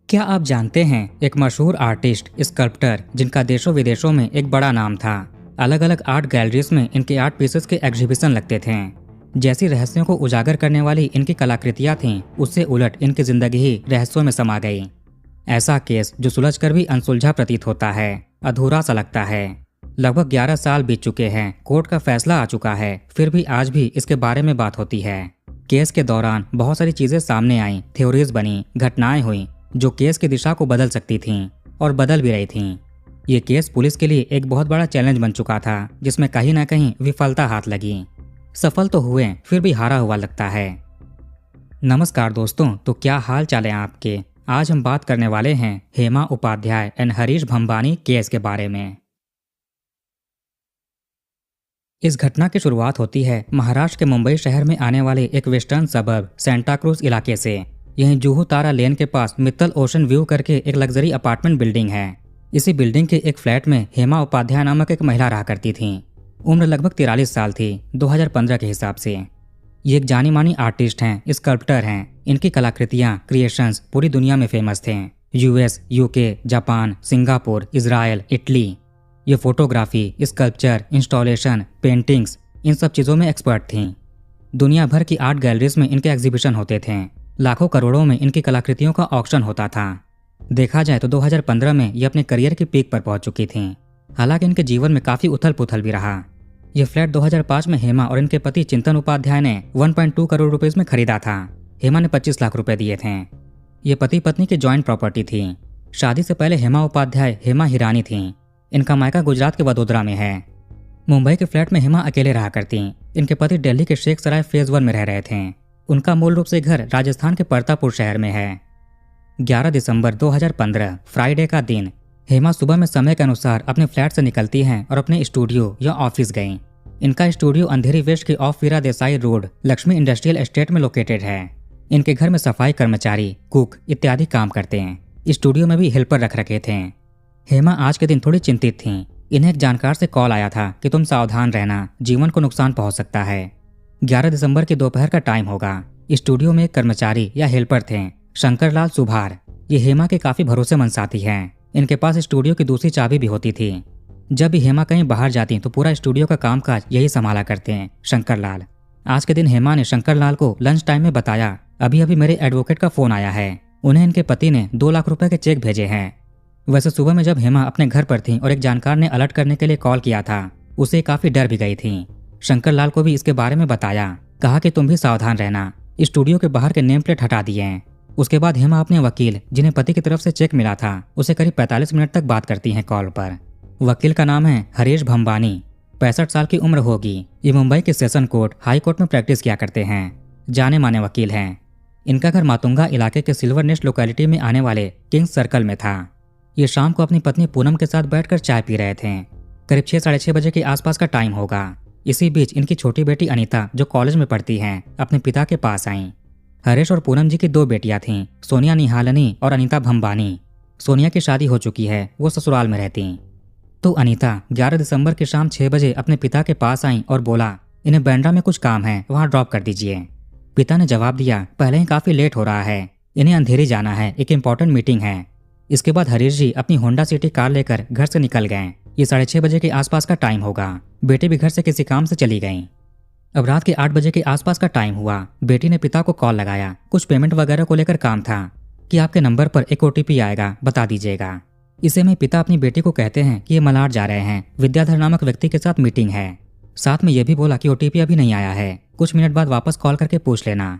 क्या आप जानते हैं एक मशहूर आर्टिस्ट स्कल्प्टर जिनका देशों विदेशों में एक बड़ा नाम था। अलग अलग आर्ट गैलरीज में इनके आर्ट पीसेस के एग्जीबिशन लगते थे। जैसी रहस्यों को उजागर करने वाली इनकी कलाकृतियां थीं, उससे उलट इनकी जिंदगी ही रहस्यों में समा गई। ऐसा केस जो सुलझकर भी अनसुलझा प्रतीत होता है, अधूरा सा लगता है। लगभग 11 साल बीत चुके हैं, कोर्ट का फैसला आ चुका है, फिर भी आज भी इसके बारे में बात होती है। केस के दौरान बहुत सारी चीजें सामने आई, थ्योरीज बनी, घटनाएं हुई जो केस की दिशा को बदल सकती थीं और बदल भी रही थीं। ये केस पुलिस के लिए एक बहुत बड़ा चैलेंज बन चुका था, जिसमें कहीं ना कहीं विफलता हाथ लगी। सफल तो हुए, फिर भी हारा हुआ लगता है। नमस्कार दोस्तों, तो क्या हाल चाल है आपके। आज हम बात करने वाले हैं Hema Upadhyay and Harish Bhambani case के बारे में। इस घटना की शुरुआत होती है महाराष्ट्र के मुंबई शहर में आने वाले एक वेस्टर्न सबर्ब सेंटा क्रूज इलाके से। यहीं जूहू तारा लेन के पास मित्तल ओशन व्यू करके एक लग्जरी अपार्टमेंट बिल्डिंग है। इसी बिल्डिंग के एक फ्लैट में हेमा उपाध्याय नामक एक महिला रहा करती थी। उम्र लगभग 43 साल थी 2015 के हिसाब से। ये एक जानी मानी आर्टिस्ट हैं, स्कल्प्टर हैं। इनकी कलाकृतियां, क्रिएशंस पूरी दुनिया में फेमस थे। US, UK, Japan, Singapore, Israel, Italy. ये फोटोग्राफी, स्कल्पचर, इंस्टॉलेशन, पेंटिंग्स, इन सब चीज़ों में एक्सपर्ट थीं। दुनिया भर की आर्ट गैलरीज में इनके एग्जीबिशन होते थे। लाखों करोड़ों में इनकी कलाकृतियों का ऑक्शन होता था। देखा जाए तो 2015 में ये अपने करियर की पीक पर पहुंच चुकी थीं। हालांकि इनके जीवन में काफ़ी उथल पुथल भी रहा। ये फ्लैट 2005 में हेमा और इनके पति चिंतन उपाध्याय ने 1.2 करोड़ रुपए में खरीदा था। हेमा ने 25 लाख रुपए दिए थे। ये पति पत्नी की जॉइंट प्रॉपर्टी थी। शादी से पहले हेमा उपाध्याय हेमा हिरानी थीं। इनका मायका गुजरात के वडोदरा में है। मुंबई के फ्लैट में हेमा अकेले रहा करती। इनके पति दिल्ली के शेख सराय फेज 1 में रह रहे थे। उनका मूल रूप से घर राजस्थान के परतापुर शहर में है। 11 दिसंबर 2015 फ्राइडे का दिन हेमा सुबह में समय के अनुसार अपने फ्लैट से निकलती हैं और अपने स्टूडियो या ऑफिस गईं। इनका स्टूडियो अंधेरी वेस्ट की off Veera Desai road Lakshmi industrial estate में लोकेटेड है। इनके घर में सफाई कर्मचारी, कुक इत्यादि काम करते हैं। स्टूडियो में भी हेल्पर रख रखे थे। हेमा आज के दिन थोड़ी चिंतित थीं। इन्हें एक जानकार से कॉल आया था कि तुम सावधान रहना, जीवन को नुकसान पहुंच सकता है। 11 दिसंबर की दोपहर का टाइम होगा। स्टूडियो में एक कर्मचारी या हेल्पर थे, शंकर लाल सुभार। ये हेमा के काफी भरोसेमंद साथी हैं। इनके पास स्टूडियो की दूसरी चाबी भी होती थी। जब भी हेमा कहीं बाहर जाती तो पूरा स्टूडियो का कामकाज यही संभाला करते हैं शंकर लाल। आज के दिन हेमा ने शंकर लाल को लंच टाइम में बताया, अभी अभी मेरे एडवोकेट का फोन आया है। उन्हें इनके पति ने 2 लाख रुपए के चेक भेजे हैं। वैसे सुबह में जब हेमा अपने घर पर थी और एक जानकार ने अलर्ट करने के लिए कॉल किया था, उसे काफी डर भी गई थी। शंकर लाल को भी इसके बारे में बताया, कहा कि तुम भी सावधान रहना। स्टूडियो के बाहर के नेम प्लेट हटा दिए हैं। उसके बाद हेमा अपने वकील, जिन्हें पति की तरफ से चेक मिला था, उसे करीब 45 मिनट तक बात करती हैं कॉल पर। वकील का नाम है हरीश भंबानी। 65 साल की उम्र होगी। ये मुंबई के सेशन कोर्ट, हाई कोर्ट में प्रैक्टिस किया करते हैं। जाने माने वकील हैं। इनका घर मातुंगा इलाके के सिल्वर नेस्ट लोकेलिटी में आने वाले किंग्स सर्कल में था। ये शाम को अपनी पत्नी पूनम के साथ बैठकर चाय पी रहे थे। करीब 6 साढ़े 6 बजे के आसपास का टाइम होगा। इसी बीच इनकी छोटी बेटी अनीता, जो कॉलेज में पढ़ती हैं, अपने पिता के पास आईं। हरीश और पूनम जी की 2 बेटियां थीं, सोनिया निहालनी और अनीता भंबानी। सोनिया की शादी हो चुकी है, वो ससुराल में रहती। तो अनीता 11 दिसंबर की शाम 6 बजे अपने पिता के पास आईं और बोला, इन्हें बांद्रा में कुछ काम है, वहाँ ड्रॉप कर दीजिए। पिता ने जवाब दिया, पहले ही काफी लेट हो रहा है, इन्हें अंधेरी जाना है, एक इम्पोर्टेंट मीटिंग है। इसके बाद हरीश जी अपनी होंडा सिटी कार लेकर घर से निकल गए। ये 6:30 बजे के आसपास का टाइम होगा। बेटी भी घर से किसी काम से चली गई। अब रात के 8 बजे के आसपास का टाइम हुआ। बेटी ने पिता को कॉल लगाया, कुछ पेमेंट वगैरह को लेकर काम था, कि आपके नंबर पर एक OTP आएगा, बता दीजिएगा। इसे में पिता अपनी बेटी को कहते हैं कि ये मलाड जा रहे हैं, विद्याधर नामक व्यक्ति के साथ मीटिंग है। साथ में यह भी बोला कि OTP अभी नहीं आया है, कुछ मिनट बाद वापस कॉल करके पूछ लेना।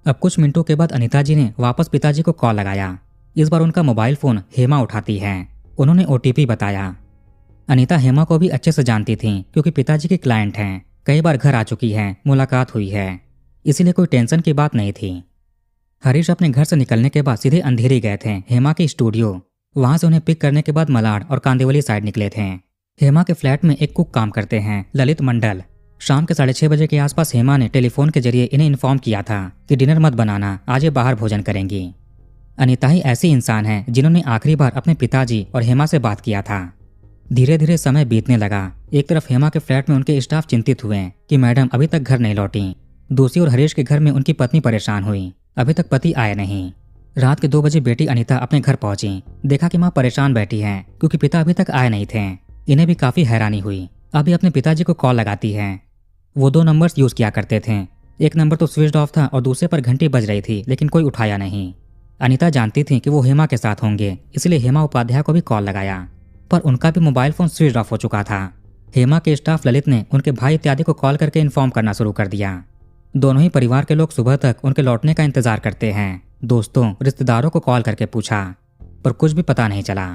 अब कुछ मिनटों के बाद अनीता जी ने वापस पिताजी को कॉल लगाया। इस बार उनका मोबाइल फोन हेमा उठाती है। उन्होंने OTP बताया। अनीता हेमा को भी अच्छे से जानती थीं, क्योंकि पिताजी की क्लाइंट हैं, कई बार घर आ चुकी हैं, मुलाकात हुई है, इसीलिए कोई टेंशन की बात नहीं थी। हरीश अपने घर से निकलने के बाद सीधे अंधेरी गए थे हेमा के स्टूडियो। वहां से उन्हें पिक करने के बाद मलाड और कांदिवली साइड निकले थे। हेमा के फ्लैट में एक कुक काम करते हैं, ललित मंडल। शाम के 6:30 बजे के आसपास हेमा ने टेलीफोन के जरिए इन्हें इन्फॉर्म किया था कि डिनर मत बनाना, आज ये बाहर भोजन करेंगी। अनीता ही ऐसी इंसान है जिन्होंने आखिरी बार अपने पिताजी और हेमा से बात किया था। धीरे धीरे समय बीतने लगा। एक तरफ हेमा के फ्लैट में उनके स्टाफ चिंतित हुए कि मैडम अभी तक घर नहीं लौटी। दूसरी ओर हरीश के घर में उनकी पत्नी परेशान हुई, अभी तक पति आए नहीं। रात के 2 बजे बेटी अनीता अपने घर पहुंची। देखा कि माँ परेशान बैठी हैं क्योंकि पिता अभी तक आए नहीं थे। इन्हें भी काफी हैरानी हुई। अभी अपने पिताजी को कॉल लगाती हैं। वो 2 नंबर्स यूज किया करते थे। एक नंबर तो स्विच्ड ऑफ था और दूसरे पर घंटी बज रही थी, लेकिन कोई उठाया नहीं। अनीता जानती थी कि वो हेमा के साथ होंगे, इसलिए हेमा उपाध्याय को भी कॉल लगाया, पर उनका भी मोबाइल फोन स्विच ऑफ हो चुका था। हेमा के स्टाफ ललित ने उनके भाई इत्यादि को कॉल करके इन्फॉर्म करना शुरू कर दिया। दोनों ही परिवार के लोग सुबह तक उनके लौटने का इंतजार करते हैं। दोस्तों, रिश्तेदारों को कॉल करके पूछा, पर कुछ भी पता नहीं चला।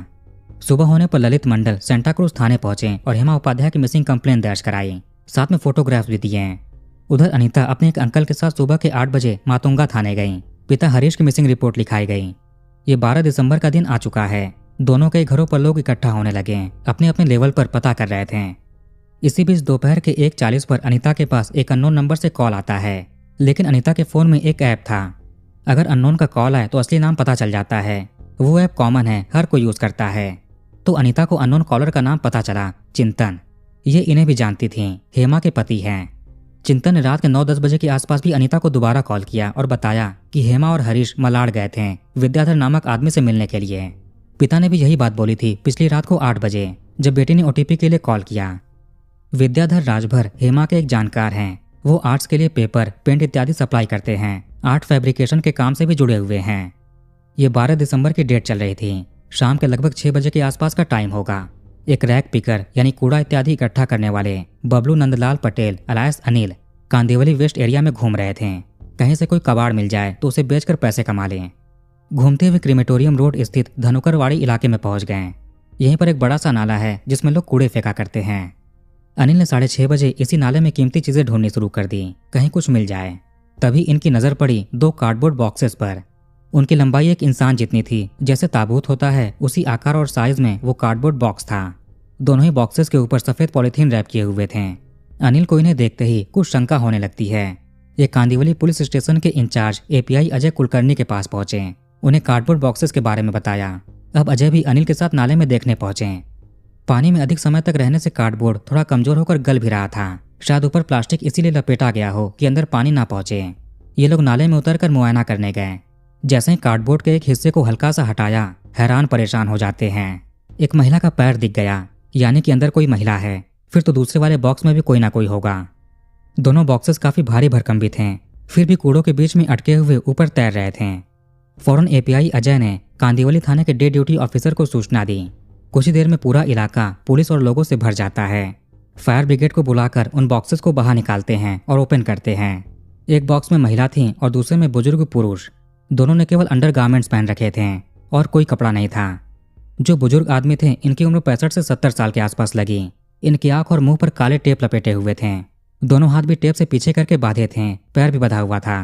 सुबह होने पर ललित मंडल सेंटा क्रूज थाने पहुंचे और हेमा उपाध्याय की मिसिंग कंप्लेंट दर्ज कराई, साथ में फोटोग्राफ्स भी दिए। उधर अनीता अपने एक अंकल के साथ सुबह के 8 बजे मातुंगा थाने गई। पिता हरीश की मिसिंग रिपोर्ट लिखाई गई। ये 12 दिसंबर का दिन आ चुका है। दोनों के घरों पर लोग इकट्ठा होने लगे, अपने अपने लेवल पर पता कर रहे थे। इसी बीच दोपहर के 1:40 पर अनीता के पास एक अननोन नंबर से कॉल आता है, लेकिन अनीता के फोन में एक ऐप था। अगर अननोन का कॉल आए तो असली नाम पता चल जाता है। वो ऐप कॉमन है, हर कोई यूज करता है। तो अनीता को अननोन कॉलर का नाम पता चला, चिंतन। ये इन्हें भी जानती थी, हेमा के पति हैं। चिंतन ने रात के 9-10 बजे के आसपास भी अनीता को दोबारा कॉल किया और बताया कि हेमा और हरीश मलाड गए थे विद्याधर नामक आदमी से मिलने के लिए। पिता ने भी यही बात बोली थी पिछली रात को 8 बजे, जब बेटी ने ओटीपी के लिए कॉल किया। विद्याधर राजभर हेमा के एक जानकार हैं। वो आर्ट्स के लिए पेपर, पेंट इत्यादि सप्लाई करते हैं। आर्ट फैब्रिकेशन के काम से भी जुड़े हुए हैं। ये 12 दिसंबर की डेट चल रही थी। शाम के लगभग 6 बजे के आसपास का टाइम होगा। एक रैक पिकर यानी कूड़ा इत्यादि इकट्ठा करने वाले बबलू नंदलाल पटेल अलायस अनिल कांदिवली वेस्ट एरिया में घूम रहे थे। कहीं से कोई कबाड़ मिल जाए तो उसे बेचकर पैसे कमा लें। घूमते हुए क्रीमेटोरियम रोड स्थित धनुकरवाड़ी इलाके में पहुंच गए। यहीं पर एक बड़ा सा नाला है जिसमें लोग कूड़े फेंका करते हैं। अनिल ने 6:30 बजे इसी नाले में कीमती चीजें ढूंढनी शुरू कर दी, कहीं कुछ मिल जाए। तभी इनकी नजर पड़ी 2 कार्डबोर्ड बॉक्सेस पर। उनकी लंबाई एक इंसान जितनी थी, जैसे ताबूत होता है उसी आकार और साइज में वो कार्डबोर्ड बॉक्स था। दोनों ही बॉक्सेस के ऊपर सफेद पॉलिथीन रैप किए हुए थे। अनिल को इन्हें देखते ही कुछ शंका होने लगती है। ये कांदिवली पुलिस स्टेशन के इंचार्ज एपीआई अजय कुलकर्णी के पास पहुंचे। उन्हें कार्डबोर्ड बॉक्सेस के बारे में बताया। अब अजय भी अनिल के साथ नाले में देखने पहुंचे। पानी में अधिक समय तक रहने से कार्डबोर्ड थोड़ा कमजोर होकर गल भी रहा था। शायद ऊपर प्लास्टिक इसीलिए लपेटा गया हो कि अंदर पानी ना पहुंचे। ये लोग नाले में उतरकर मुआयना करने गए। जैसे ही कार्डबोर्ड के एक हिस्से को हल्का सा हटाया, हैरान परेशान हो जाते हैं। एक महिला का पैर दिख गया, यानी कि अंदर कोई महिला है। फिर तो दूसरे वाले बॉक्स में भी कोई ना कोई होगा। दोनों बॉक्सेस काफी भारी भरकम भी थे, फिर भी कूड़ों के बीच में अटके हुए ऊपर तैर रहे थे। फौरन एपीआई अजय ने कांदिवली थाने के डे ड्यूटी ऑफिसर को सूचना दी। कुछ ही देर में पूरा इलाका पुलिस और लोगों से भर जाता है। फायर ब्रिगेड को बुलाकर उन बॉक्सेस को बाहर निकालते हैं और ओपन करते हैं। एक बॉक्स में महिला थी और दूसरे में बुजुर्ग पुरुष। दोनों ने केवल अंडरगारमेंट्स पहन रखे थे और कोई कपड़ा नहीं था। जो बुजुर्ग आदमी थे, इनकी उम्र 65 से 70 साल के आसपास लगी। इनकी आंख और मुंह पर काले टेप लपेटे हुए थे। दोनों हाथ भी टेप से पीछे करके बांधे थे, पैर भी बंधा हुआ था।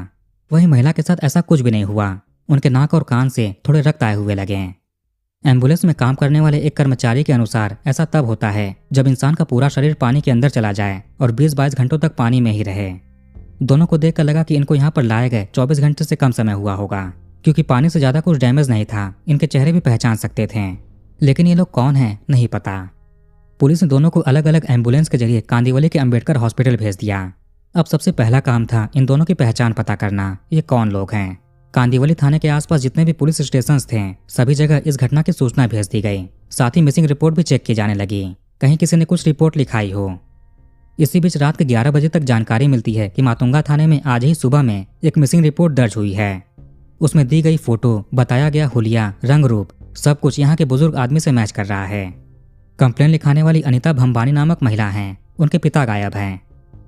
वहीं महिला के साथ ऐसा कुछ भी नहीं हुआ। उनके नाक और कान से थोड़े रक्त आए हुए लगे। एम्बुलेंस में काम करने वाले एक कर्मचारी के अनुसार ऐसा तब होता है जब इंसान का पूरा शरीर पानी के अंदर चला जाए और 20-22 घंटों तक पानी में ही रहे। दोनों को देखकर लगा कि इनको यहाँ पर लाए गए 24 घंटे से कम समय हुआ होगा, क्योंकि पानी से ज्यादा कुछ डैमेज नहीं था। इनके चेहरे भी पहचान सकते थे, लेकिन ये लोग कौन हैं नहीं पता। पुलिस ने दोनों को अलग अलग एम्बुलेंस के जरिए कांदिवली के अंबेडकर हॉस्पिटल भेज दिया। अब सबसे पहला काम था इन दोनों की पहचान पता करना, ये कौन लोग हैं। कांदिवली थाने के आसपास जितने भी पुलिस स्टेशन थे, सभी जगह इस घटना की सूचना भेज दी गई। साथ ही मिसिंग रिपोर्ट भी चेक की जाने लगी, कहीं किसी ने कुछ रिपोर्ट लिखाई हो। इसी बीच रात के 11 बजे तक जानकारी मिलती है कि मातुंगा थाने में आज ही सुबह में एक मिसिंग रिपोर्ट दर्ज हुई है। उसमें दी गई फोटो, बताया गया हुलिया, रंग रूप, सब कुछ यहाँ के बुजुर्ग आदमी से मैच कर रहा है। कंप्लेन लिखाने वाली अनीता भंबानी नामक महिला हैं। उनके पिता गायब हैं।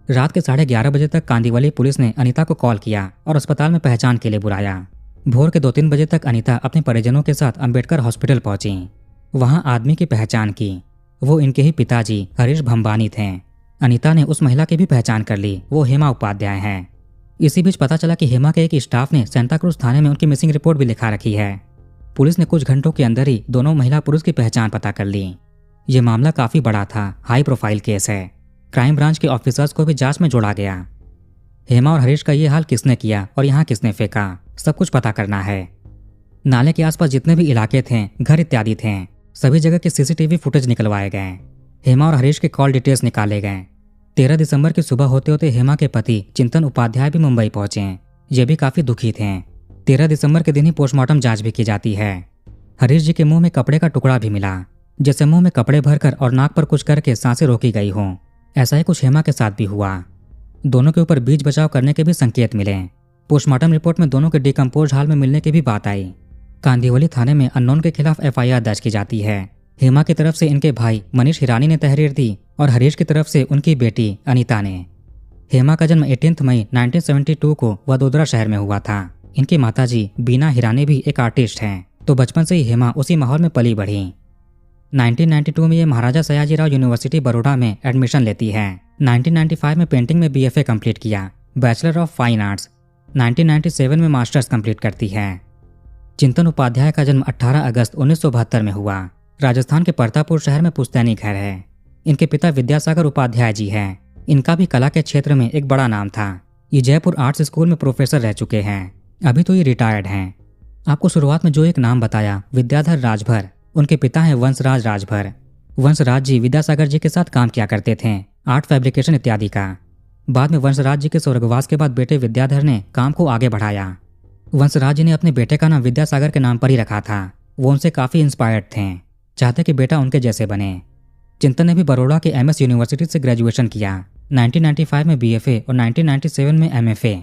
रात के 11:30 बजे तक कांदिवली पुलिस ने अनीता को कॉल किया और अस्पताल में पहचान के लिए बुलाया। भोर के 2-3 बजे तक अनीता अपने परिजनों के साथ अंबेडकर हॉस्पिटल पहुंची। वहां आदमी की पहचान की। वो इनके ही पिताजी हरीश भंबानी थे। अनीता ने उस महिला की भी पहचान कर ली, वो हेमा उपाध्याय हैं। इसी बीच पता चला कि हेमा के एक स्टाफ ने सेंटा क्रूज थाने में उनकी मिसिंग रिपोर्ट भी लिखा रखी है। पुलिस ने कुछ घंटों के अंदर ही दोनों महिला पुरुष की पहचान पता कर ली। ये मामला काफी बड़ा था, हाई प्रोफाइल केस है। क्राइम ब्रांच के ऑफिसर्स को भी जांच में जोड़ा गया। हेमा और हरीश का ये हाल किसने किया और यहाँ किसने फेंका, सब कुछ पता करना है। नाले के आसपास जितने भी इलाके थे, घर इत्यादि थे, सभी जगह के सीसीटीवी फुटेज निकलवाए गए। हेमा और हरीश के कॉल डिटेल्स निकाले गए। 13 दिसंबर की सुबह होते होते हेमा के पति चिंतन उपाध्याय भी मुंबई पहुंचे। ये भी काफी दुखी थे। 13 दिसंबर के दिन ही पोस्टमार्टम जांच भी की जाती है। हरीश जी के मुंह में कपड़े का टुकड़ा भी मिला, जैसे मुंह में कपड़े भरकर और नाक पर कुछ करके सांसें रोकी गई हों। ऐसा ही कुछ हेमा के साथ भी हुआ। दोनों के ऊपर बीच बचाव करने के भी संकेत मिले। पोस्टमार्टम रिपोर्ट में दोनों के डिकम्पोज हाल में मिलने की भी बात आई। कांदिवली थाने में अननोन के खिलाफ FIR दर्ज की जाती है। हेमा की तरफ से इनके भाई मनीष हिरानी ने तहरीर दी और हरीश की तरफ से उनकी बेटी अनीता ने। हेमा का जन्म 18 मई 1972 को वडोदरा शहर में हुआ था। इनकी माताजी बीना हिरानी भी एक आर्टिस्ट हैं, तो बचपन से ही हेमा उसी माहौल में पली बढ़ी। 1992 में ये महाराजा सयाजीराव यूनिवर्सिटी बड़ौदा में एडमिशन लेती है। 1995 में पेंटिंग में BFA कंप्लीट किया, बैचलर ऑफ फाइन आर्ट्स। 1997 में मास्टर्स कंप्लीट करती है। चिंतन उपाध्याय का जन्म 18 अगस्त 1972 में हुआ। राजस्थान के परतापुर शहर में पुश्तैनी घर है। इनके पिता विद्यासागर उपाध्याय जी हैं। इनका भी कला के क्षेत्र में एक बड़ा नाम था। ये जयपुर आर्ट्स स्कूल में प्रोफेसर रह चुके हैं। अभी तो ये रिटायर्ड हैं। आपको शुरुआत में जो एक नाम बताया, विद्याधर राजभर, उनके पिता हैं वंशराज राजभर। वंशराज जी विद्यासागर जी के साथ काम किया करते थे, आर्ट फैब्रिकेशन इत्यादि का। बाद में वंशराज जी के स्वर्गवास के बाद बेटे विद्याधर ने काम को आगे बढ़ाया। वंशराज जी ने अपने बेटे का नाम विद्यासागर के नाम पर ही रखा था। वो उनसे काफ़ी इंस्पायर्ड थे, चाहते कि बेटा उनके जैसे बने। चिंतन ने भी बड़ौदा के MS यूनिवर्सिटी से ग्रेजुएशन किया। 1995 में BFA और 1997 में MFA।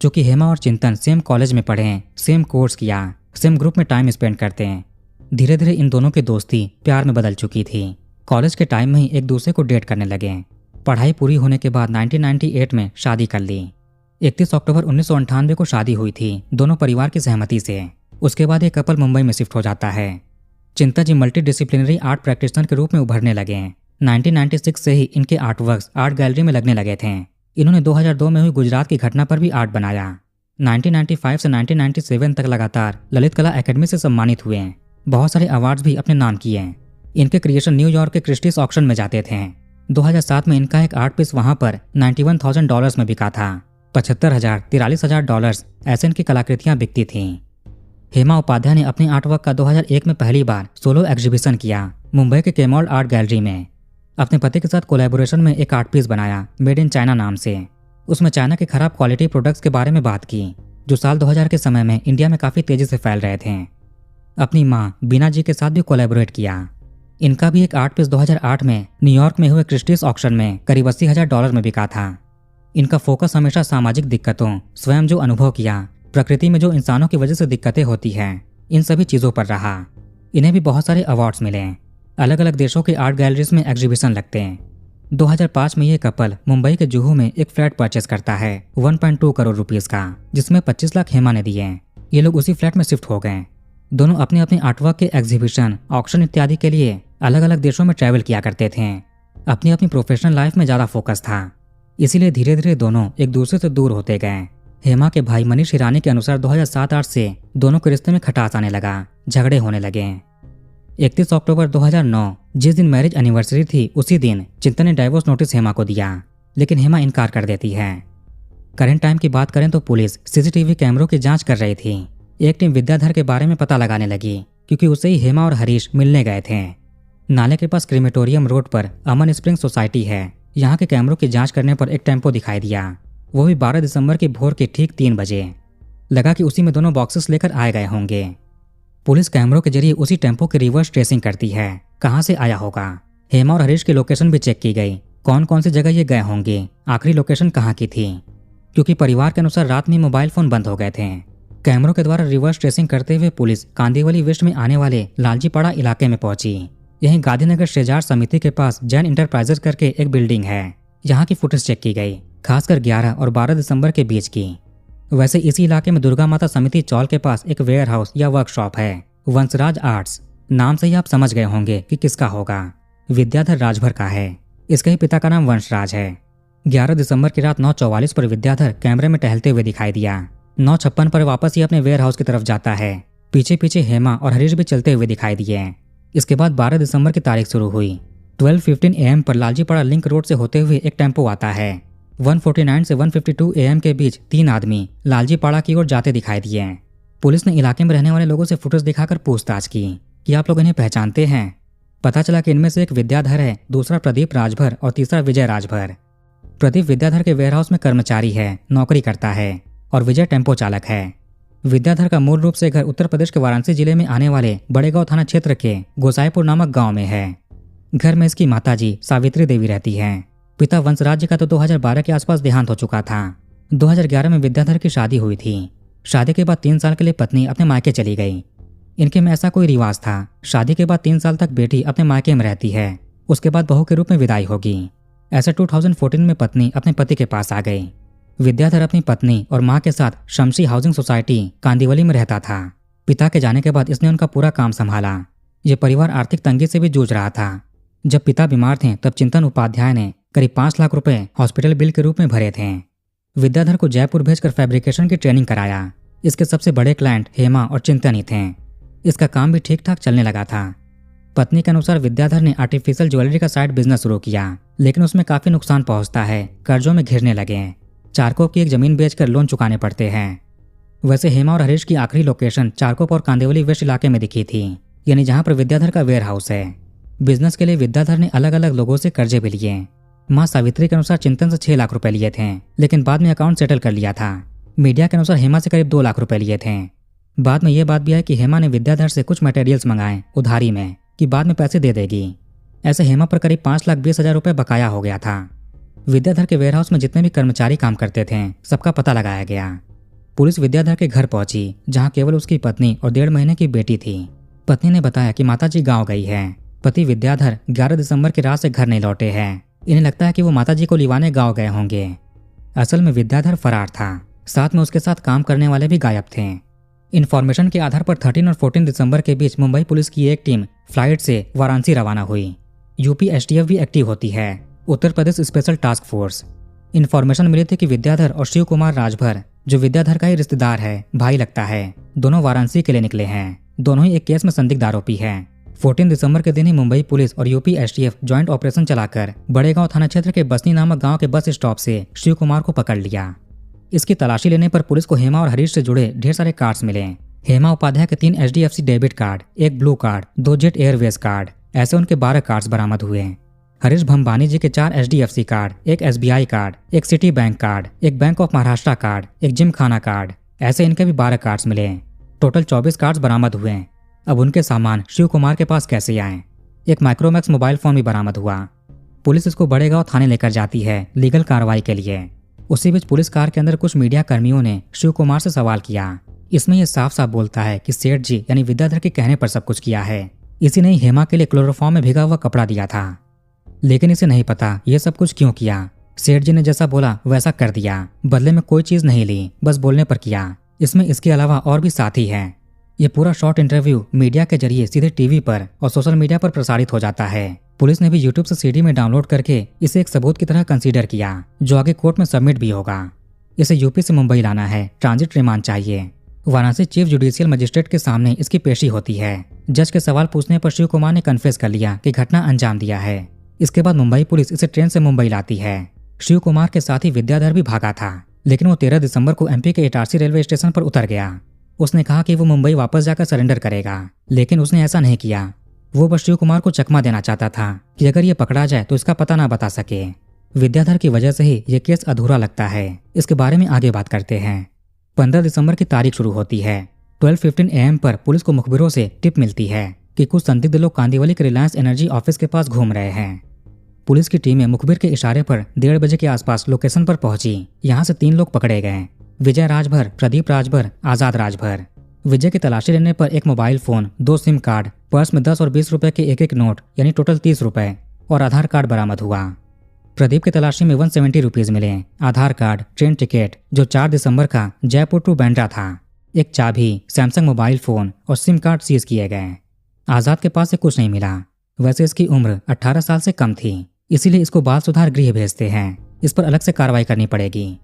चूँकि हेमा और चिंतन सेम कॉलेज में पढ़े हैं, सेम कोर्स किया, सेम ग्रुप में टाइम स्पेंड करते हैं, धीरे धीरे इन दोनों की दोस्ती प्यार में बदल चुकी थी। कॉलेज के टाइम में ही एक दूसरे को डेट करने लगे। पढ़ाई पूरी होने के बाद 1998 में शादी कर ली। 31 अक्टूबर 1998 को शादी हुई थी, दोनों परिवार की सहमति से। उसके बाद ये कपल मुंबई में शिफ्ट हो जाता है। चिंता जी मल्टी डिसिप्लिनरी आर्ट प्रैक्टिशनर के रूप में उभरने लगे। 1996 से ही इनके आर्ट वर्क्स आर्ट गैलरी में लगने लगे थे। इन्होंने 2002 में हुई गुजरात की घटना पर भी आर्ट बनाया। 1995 से 1997 तक लगातार ललित कला एकेडमी से सम्मानित हुए। बहुत सारे अवार्ड्स भी अपने नाम किए। इनके क्रिएशन न्यूयॉर्क के क्रिस्टीज ऑक्शन में जाते थे। 2007 में इनका एक आर्ट पीस वहां पर $91,000 में बिका था। 75,000, $43,000 ऐसे इनकी कलाकृतियां बिकती थीं। हेमा उपाध्याय ने अपने आर्टवर्क का 2001 में पहली बार सोलो एग्जीबिशन किया मुंबई के केमॉल आर्ट गैलरी में। अपने पति के साथ कोलैबोरेशन में एक आर्ट पीस बनाया मेड इन चाइना नाम से। उसमें चाइना के खराब क्वालिटी प्रोडक्ट्स के बारे में बात की, जो साल 2000 के समय में इंडिया में काफ़ी तेज़ी से फैल रहे थे। अपनी माँ बीना जी के साथ भी कोलैबोरेट किया। इनका भी एक आर्ट पीस 2008 में न्यूयॉर्क में हुए क्रिस्टीज ऑक्शन में करीब $80,000 में बिका था। इनका फोकस हमेशा सामाजिक दिक्कतों, स्वयं जो अनुभव किया, प्रकृति में जो इंसानों की वजह से दिक्कतें होती हैं, इन सभी चीज़ों पर रहा। इन्हें भी बहुत सारे अवार्ड्स मिले। अलग अलग देशों के आर्ट गैलरीज में एग्जीबिशन लगते हैं। 2005 में ये कपल मुंबई के जुहू में एक फ्लैट परचेस करता है 1.2 करोड़ रुपीस का, जिसमें 25 लाख हेमा ने दिए। ये लोग उसी फ्लैट में शिफ्ट हो गए। दोनों अपने अपने आर्टवर्क के एग्जीबिशन, ऑक्शन इत्यादि के लिए अलग अलग देशों में ट्रैवल किया करते थे। अपनी अपनी प्रोफेशनल लाइफ में ज़्यादा फोकस था, इसीलिए धीरे धीरे दोनों एक दूसरे से दूर होते गए। हेमा के भाई मनीष हिरानी के अनुसार 2007-8 से दोनों के रिश्ते में खटास आने लगा, झगड़े होने लगे। 31 अक्टूबर 2009 जिस दिन मैरिज एनिवर्सरी थी, उसी दिन चिंतन ने डाइवोर्स नोटिस हेमा को दिया, लेकिन हेमा इनकार कर देती है। करंट टाइम की बात करें तो पुलिस CCTV कैमरों की जांच कर रही थी। एक टीम विद्याधर के बारे में पता लगाने लगी, क्योंकि उससे ही हेमा और हरीश मिलने गए थे। नाले के पास क्रीमेटोरियम रोड पर अमन स्प्रिंग सोसाइटी है। यहाँ के कैमरों की जांच करने पर एक टेम्पो दिखाई दिया, वो भी 12 दिसंबर की भोर के ठीक 3 बजे। लगा कि उसी में दोनों बॉक्सेस लेकर आए गए होंगे। पुलिस कैमरों के जरिए उसी टेम्पो की रिवर्स ट्रेसिंग करती है, कहाँ से आया होगा। हेमा और हरीश की लोकेशन भी चेक की गई, कौन कौन सी जगह ये गए होंगे, आखिरी लोकेशन कहाँ की थी, क्योंकि परिवार के अनुसार रात में मोबाइल फोन बंद हो गए थे। कैमरों के द्वारा रिवर्स ट्रेसिंग करते हुए पुलिस कांदिवली वेस्ट में आने वाले लालजीपाड़ा इलाके में पहुंची। यहीं गांधीनगर शेजार समिति के पास जैन इंटरप्राइजेस करके एक बिल्डिंग है। यहाँ की फुटेज चेक की गई, खासकर 11 और 12 दिसंबर के बीच की। वैसे इसी इलाके में दुर्गा माता समिति चौल के पास एक वेयर हाउस या वर्कशॉप है, वंशराज आर्ट्स। नाम से ही आप समझ गए होंगे कि किसका होगा, विद्याधर राजभर का है। इसके ही पिता का नाम वंशराज है। 11 दिसंबर की रात 9:44 पर विद्याधर कैमरे में टहलते हुए दिखाई दिया। 9:56 पर वापस ही अपने वेयर हाउस की तरफ जाता है। पीछे पीछे हेमा और हरीश भी चलते हुए दिखाई दिए। इसके बाद 12 दिसंबर की तारीख शुरू हुई। 12:15 AM पर लालजीपाड़ा लिंक रोड से होते हुए एक टेम्पो आता है। 1:49 से 1:52 AM के बीच 3 आदमी लालजीपाड़ा की ओर जाते दिखाई दिए। पुलिस ने इलाके में रहने वाले लोगों से फुटेज दिखाकर पूछताछ की कि आप लोग इन्हें पहचानते हैं। पता चला कि इनमें से एक विद्याधर है, दूसरा प्रदीप राजभर और तीसरा विजय राजभर। प्रदीप विद्याधर के वेयरहाउस में कर्मचारी है, नौकरी करता है, और विजय टेम्पो चालक है। विद्याधर का मूल रूप से घर उत्तर प्रदेश के वाराणसी जिले में आने वाले बड़ेगांव थाना क्षेत्र के गोसाईपुर नामक गांव में है। घर में इसकी माताजी सावित्री देवी रहती हैं। पिता वंशराज का तो 2012 के आसपास देहांत हो चुका था। 2011 में विद्याधर की शादी हुई थी। शादी के बाद 3 साल के लिए पत्नी अपने मायके चली गई। इनके में ऐसा कोई रिवाज था, शादी के बाद 3 साल तक बेटी अपने मायके में रहती है, उसके बाद बहू के रूप में विदाई होगी। ऐसे 2014 में पत्नी अपने पति के पास आ गई। विद्याधर अपनी पत्नी और मां के साथ शमशी हाउसिंग सोसाइटी कांदिवली में रहता था। पिता के जाने के बाद इसने उनका पूरा काम संभाला। ये परिवार आर्थिक तंगी से भी जूझ रहा था। जब पिता बीमार थे तब चिंतन उपाध्याय ने करीब 5 लाख रुपए हॉस्पिटल बिल के रूप में भरे थे। विद्याधर को जयपुर भेजकर फैब्रिकेशन की ट्रेनिंग कराया। इसके सबसे बड़े क्लाइंट हेमा और चिंतन ही थे। इसका काम भी ठीक ठाक चलने लगा था। पत्नी के अनुसार विद्याधर ने आर्टिफिशियल ज्वेलरी का साइड बिजनेस शुरू किया, लेकिन उसमें काफी नुकसान पहुंचता है। कर्जों में घिरने लगे। चारकोप की एक जमीन बेचकर लोन चुकाने पड़ते हैं। वैसे हेमा और हरीश की आखिरी लोकेशन चारकोप और कांदिवली वेस्ट इलाके में दिखी थी, यानी जहां पर विद्याधर का वेयर हाउस है। बिजनेस के लिए विद्याधर ने अलग अलग लोगों से कर्जे भी लिए। मां सावित्री के अनुसार चिंतन से 6 लाख रुपए लिए थे, लेकिन बाद में अकाउंट सेटल कर लिया था। मीडिया के अनुसार हेमा से करीब 2 लाख रुपए लिए थे। बाद में यह बात भी है कि हेमा ने विद्याधर से कुछ मटेरियल्स मंगाए उधारी में कि बाद में पैसे दे देगी। ऐसे हेमा पर करीब 5,20,000 रुपए बकाया हो गया था। विद्याधर के वेयरहाउस में जितने भी कर्मचारी काम करते थे सबका पता लगाया गया। पुलिस विद्याधर के घर पहुंची, जहां केवल उसकी पत्नी और 1.5 महीने की बेटी थी। पत्नी ने बताया कि माताजी गांव गई है। पति विद्याधर 11 दिसंबर की रात से घर नहीं लौटे हैं। इन्हें लगता है कि वो माताजी को लिवाने गांव गए होंगे। असल में विद्याधर फरार था, साथ में उसके साथ काम करने वाले भी गायब थे। इन्फॉर्मेशन के आधार पर 13 और 14 दिसंबर के बीच मुंबई पुलिस की एक टीम फ्लाइट से वाराणसी रवाना हुई। यूपी एसटीएफ भी एक्टिव होती है, Uttar Pradesh special task force. Information मिली थी कि विद्याधर और शिव कुमार राजभर, जो विद्याधर का ही रिश्तेदार है, भाई लगता है, दोनों वाराणसी के लिए निकले हैं। दोनों ही एक केस में संदिग्ध आरोपी हैं। 14 दिसंबर के दिन ही मुंबई पुलिस और यूपी एसटीएफ ज्वाइंट ऑपरेशन चलाकर बड़ेगांव थाना क्षेत्र के बसनी नामक गांव के बस स्टॉप से शिव कुमार को पकड़ लिया। इसकी तलाशी लेने पर पुलिस को हेमा और हरीश से जुड़े ढेर सारे कार्ड्स मिले। हेमा उपाध्याय के 3 HDFC debit card, 1 blue card, 2 jet Airways card, ऐसे उनके 12 कार्ड्स बरामद हुए। हरीश भंबानी जी के 4 HDFC card, 1 SBI card, 1 city bank card, 1 bank of Maharashtra card, 1 gym खाना कार्ड, ऐसे इनके भी 12 कार्ड्स मिले। टोटल 24 कार्ड्स बरामद हुए। अब उनके सामान शिव कुमार के पास कैसे आए? एक माइक्रोमैक्स मोबाइल फोन भी बरामद हुआ। पुलिस इसको बड़ेगांव थाने लेकर जाती है लीगल कार्रवाई के लिए। उसी बीच पुलिस कार के अंदर कुछ मीडिया कर्मियों ने शिव कुमार से सवाल किया। इसमें यह साफ साफ बोलता है कि सेठ जी यानी विद्याधर के कहने पर सब कुछ किया है। इसी ने हेमा के लिए क्लोरोफॉर्म में भिगा हुआ कपड़ा दिया था, लेकिन इसे नहीं पता ये सब कुछ क्यों किया। सेठ जी ने जैसा बोला वैसा कर दिया, बदले में कोई चीज नहीं ली, बस बोलने पर किया। इसमें इसके अलावा और भी साथी हैं। ये पूरा शॉर्ट इंटरव्यू मीडिया के जरिए सीधे टीवी पर और सोशल मीडिया पर प्रसारित हो जाता है। पुलिस ने भी यूट्यूब से CD में डाउनलोड करके इसे एक सबूत की तरह कंसीडर किया, जो आगे कोर्ट में सबमिट भी होगा। इसे यूपी से मुंबई लाना है, ट्रांजिट रिमांड चाहिए। वाराणसी चीफ जुडिशियल मजिस्ट्रेट के सामने इसकी पेशी होती है। जज के सवाल पूछने पर शिव कुमार ने कन्फेस कर लिया कि घटना अंजाम दिया है। इसके बाद मुंबई पुलिस इसे ट्रेन से मुंबई लाती है। शिव कुमार के साथ ही विद्याधर भी भागा था, लेकिन वो 13 दिसंबर को MP के इटारसी रेलवे स्टेशन पर उतर गया। उसने कहा कि वो मुंबई वापस जाकर सरेंडर करेगा, लेकिन उसने ऐसा नहीं किया। वो बस शिव कुमार को चकमा देना चाहता था कि अगर ये पकड़ा जाए तो इसका पता ना बता सके। विद्याधर की वजह से ही ये केस अधूरा लगता है। इसके बारे में आगे बात करते हैं। 15 दिसंबर की तारीख शुरू होती है। 12:15 AM पर पुलिस को मुखबिरों से टिप मिलती है कि कुछ संदिग्ध लोग कांदिवली के रिलायंस एनर्जी ऑफिस के पास घूम रहे हैं। पुलिस की टीमें मुखबिर के इशारे पर 1:30 बजे के आसपास लोकेशन पर पहुंची। यहाँ से 3 लोग पकड़े गए, विजय राजभर, प्रदीप राजभर, आजाद राजभर। विजय की तलाशी लेने पर एक mobile phone, 2 SIM card, purse में 10 और 20 रुपए के एक नोट यानी टोटल 30 रुपए और आधार कार्ड बरामद हुआ। प्रदीप की तलाशी में 170 रुपीज मिले, आधार कार्ड, ट्रेन टिकट जो 4 दिसंबर का जयपुर टू बांद्रा था, एक चाबी, सैमसंग मोबाइल फोन और सिम कार्ड सीज किए गए। आजाद के पास से कुछ नहीं मिला। वैसे इसकी उम्र 18 साल से कम थी, इसीलिए इसको बाल सुधार गृह भेजते हैं। इस पर अलग से कार्रवाई करनी पड़ेगी।